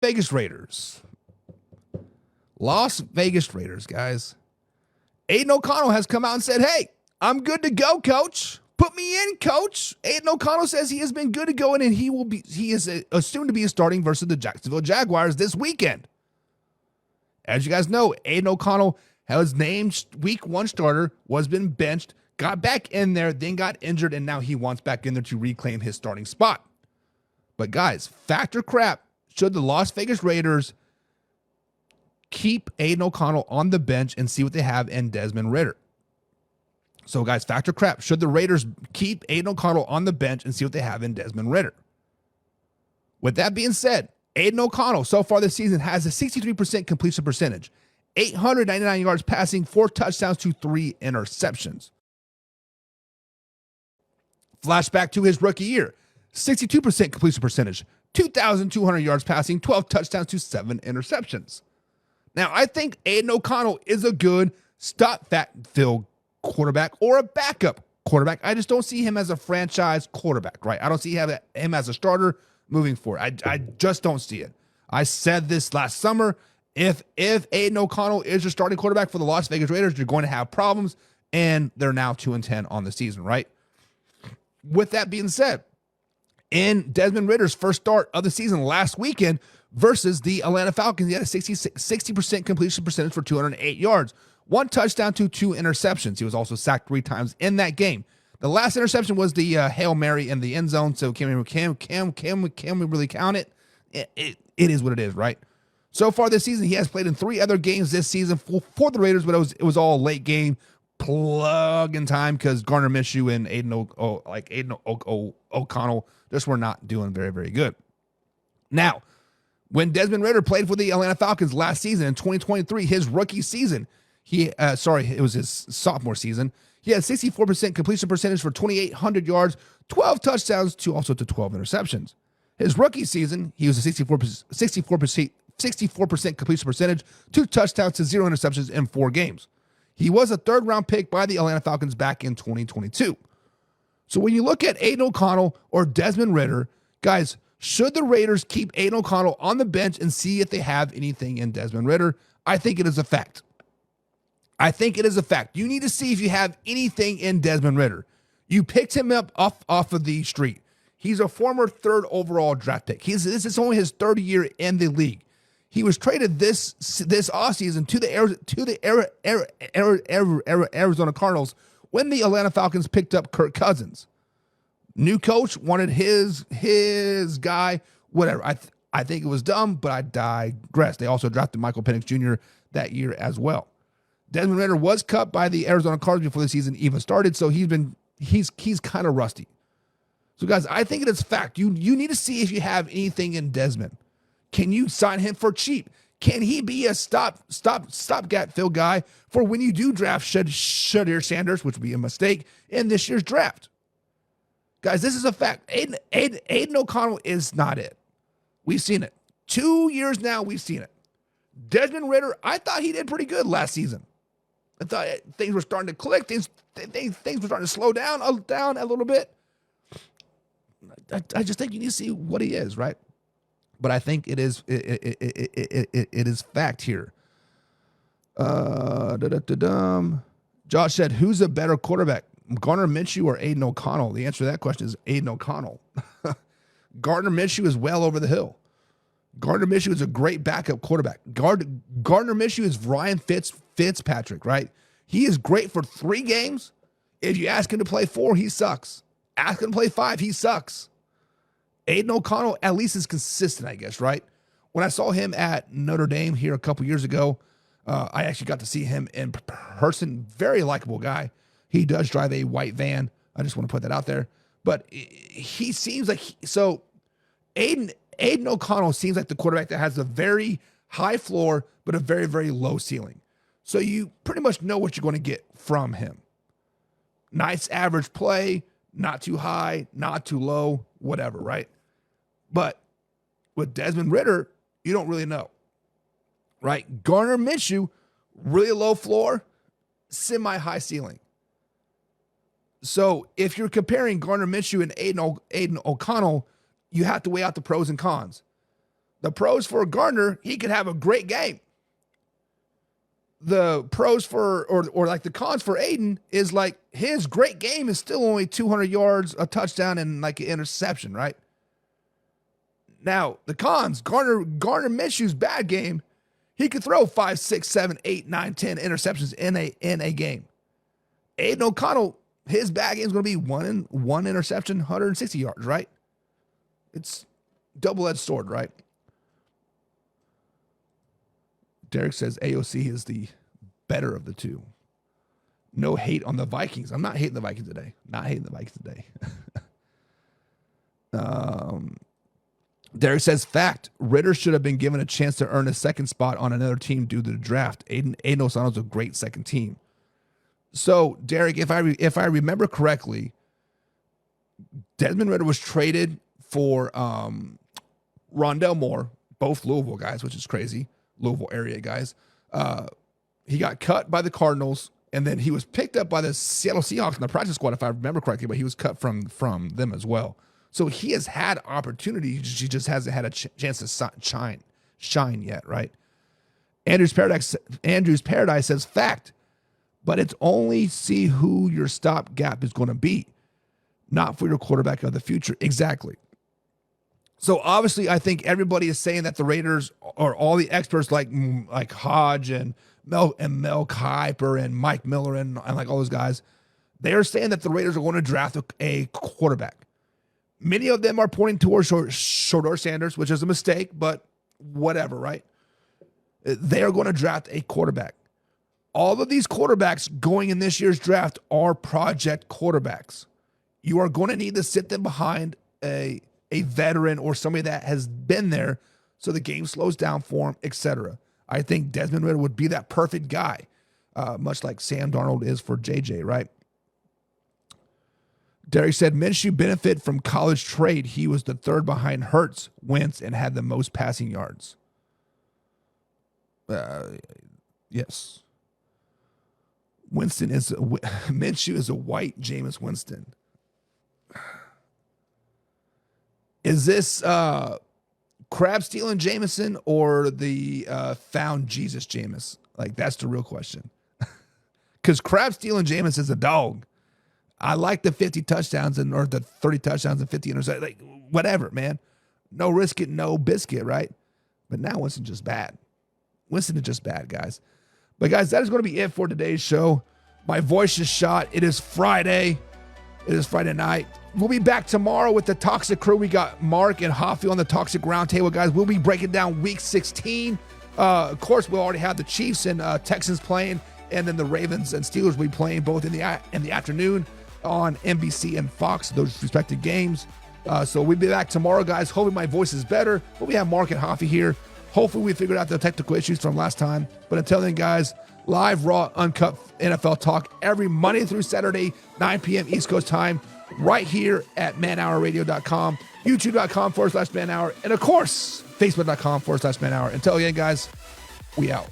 Vegas Raiders. Las Vegas Raiders, guys. Aiden O'Connell has come out and said, hey, I'm good to go, coach. Put me in, coach. Aiden O'Connell says he has been good to go, and he is assumed to be starting versus the Jacksonville Jaguars this weekend. As you guys know, Aiden O'Connell was named week 1 starter, was been benched, got back in there, then got injured, and now he wants back in there to reclaim his starting spot. But guys, fact or crap, should the Las Vegas Raiders keep Aiden O'Connell on the bench and see what they have in Desmond Ridder? So guys, fact or crap, should the Raiders keep Aiden O'Connell on the bench and see what they have in Desmond Ridder? With that being said, Aiden O'Connell so far this season has a 63% completion percentage, 899 yards passing, 4 touchdowns to 3 interceptions. Flashback to his rookie year, 62% completion percentage, 2,200 yards passing, 12 touchdowns to 7 interceptions. Now, I think Aiden O'Connell is a good stop-fill quarterback or a backup quarterback. I just don't see him as a franchise quarterback, right? I don't see him as a starter moving forward. I just don't see it. I said this last summer. If Aiden O'Connell is your starting quarterback for the Las Vegas Raiders, you're going to have problems, and they're now 2-10 on the season, right? With that being said, in Desmond Ridder's first start of the season last weekend versus the Atlanta Falcons, he had a 60% completion percentage for 208 yards, 1 touchdown to 2 interceptions. He was also sacked 3 times in that game. The last interception was the Hail Mary in the end zone, so can we really count it? It is what it is, right? So far this season, he has played in 3 other games this season for the Raiders, but it was all late game plug in time because Gardner Minshew and Aiden O'Connell just were not doing very, very good. Now, when Desmond Ridder played for the Atlanta Falcons last season in 2023, his rookie season, it was his sophomore season, he had 64% completion percentage for 2,800 yards, 12 touchdowns to 12 interceptions. His rookie season, he was a 64% completion percentage, 2 touchdowns to 0 interceptions in 4 games. He was a 3rd-round pick by the Atlanta Falcons back in 2022. So when you look at Aiden O'Connell or Desmond Ridder, guys, should the Raiders keep Aiden O'Connell on the bench and see if they have anything in Desmond Ridder? I think it is a fact. You need to see if you have anything in Desmond Ridder. You picked him up off of the street. He's a former 3rd overall draft pick. This is only his 3rd year in the league. He was traded this offseason to the Arizona Cardinals when the Atlanta Falcons picked up Kirk Cousins. New coach wanted his guy, whatever. I think it was dumb, but I digress. They also drafted Michael Penix Jr. that year as well. Desmond Ridder was cut by the Arizona Cardinals before the season even started, so he's kind of rusty. So guys, I think it is fact. You need to see if you have anything in Desmond. Can you sign him for cheap? Can he be a stopgap fill guy for when you do draft Shadir Sanders, which would be a mistake, in this year's draft? Guys, this is a fact. Aiden O'Connell is not it. We've seen it. 2 years now, we've seen it. Desmond Ridder, I thought he did pretty good last season. I thought things were starting to click. Things were starting to slow down a little bit. I just think you need to see what he is, right? But I think it is fact here. Josh said, who's a better quarterback, Gardner Minshew or Aiden O'Connell? The answer to that question is Aiden O'Connell. Gardner Minshew is well over the hill. Gardner Minshew is a great backup quarterback. Gardner Minshew is Ryan Fitzpatrick, right? He is great for 3 games. If you ask him to play 4, he sucks. Ask him to play 5, he sucks. Aiden O'Connell at least is consistent, I guess, right? When I saw him at Notre Dame here a couple years ago, I actually got to see him in person. Very likable guy. He does drive a white van. I just want to put that out there. But he seems like Aiden O'Connell seems like the quarterback that has a very high floor but a very, very low ceiling. So you pretty much know what you're going to get from him. Nice average play, not too high, not too low, whatever, right? But with Desmond Ridder, you don't really know, right? Gardner Minshew, really low floor, semi-high ceiling. So if you're comparing Gardner Minshew and Aiden O'Connell, you have to weigh out the pros and cons. The pros for Gardner, he could have a great game. The pros for, or like the cons for Aiden is like his great game is still only 200 yards, a touchdown, and like an interception, right? Now, the cons, Gardner Minshew's bad game, he could throw 5, 6, 7, 8, 9, 10 interceptions in a game. Aiden O'Connell, his bad game is going to be one interception, 160 yards, right? It's double-edged sword, right? Derek says AOC is the better of the two. No hate on the Vikings. I'm not hating the Vikings today. Derek says, fact, Ritter should have been given a chance to earn a second spot on another team due to the draft. Aiden O'Connell's a great second team. So, Derek, if I remember correctly, Desmond Ritter was traded for Rondell Moore, both Louisville guys, which is crazy. Louisville area guys. He got cut by the Cardinals, and then he was picked up by the Seattle Seahawks in the practice squad, if I remember correctly, but he was cut from them as well. So he has had opportunities. He just hasn't had a chance to shine yet, right? Andrew's Paradise says, fact, but it's only see who your stopgap is going to be, not for your quarterback of the future. Exactly. So obviously, I think everybody is saying that the Raiders, or all the experts like Hodge and Mel Kiper and Mike Miller and like all those guys, they're saying that the Raiders are going to draft a quarterback. Many of them are pointing towards Shedeur Sanders, which is a mistake, but whatever, right? They are going to draft a quarterback. All of these quarterbacks going in this year's draft are project quarterbacks. You are going to need to sit them behind a veteran or somebody that has been there so the game slows down for him, etc. I think Desmond Ritter would be that perfect guy, much like Sam Darnold is for JJ, right? Derek said, Minshew benefit from college trade. He was the third behind Hurts, Wentz, and had the most passing yards. Yes. Minshew is a white Jameis Winston. Is this crab stealing Jameson or the found Jesus Jameis? Like, that's the real question. Because crab stealing Jameis is a dog. I like the 50 touchdowns or the 30 touchdowns and 50 interceptions. Like, whatever, man. No risk it, no biscuit, right? But now Winston's just bad. Winston is just bad, guys. But, guys, that is going to be it for today's show. My voice is shot. It is Friday. It is Friday night. We'll be back tomorrow with the Toxic Crew. We got Mark and Hoffy on the Toxic Roundtable, guys. We'll be breaking down Week 16. Of course, we'll already have the Chiefs and Texans playing, and then the Ravens and Steelers will be playing both in the afternoon on NBC and Fox, those respective games. So we'll be back tomorrow, guys. Hopefully my voice is better. But we have Mark and Hoffy here. Hopefully we figured out the technical issues from last time. But until then, guys, live, raw, uncut NFL talk every Monday through Saturday, 9 p.m. East Coast time, right here at manhourradio.com, youtube.com/manhour, and of course, facebook.com/manhour. Until again, guys, we out.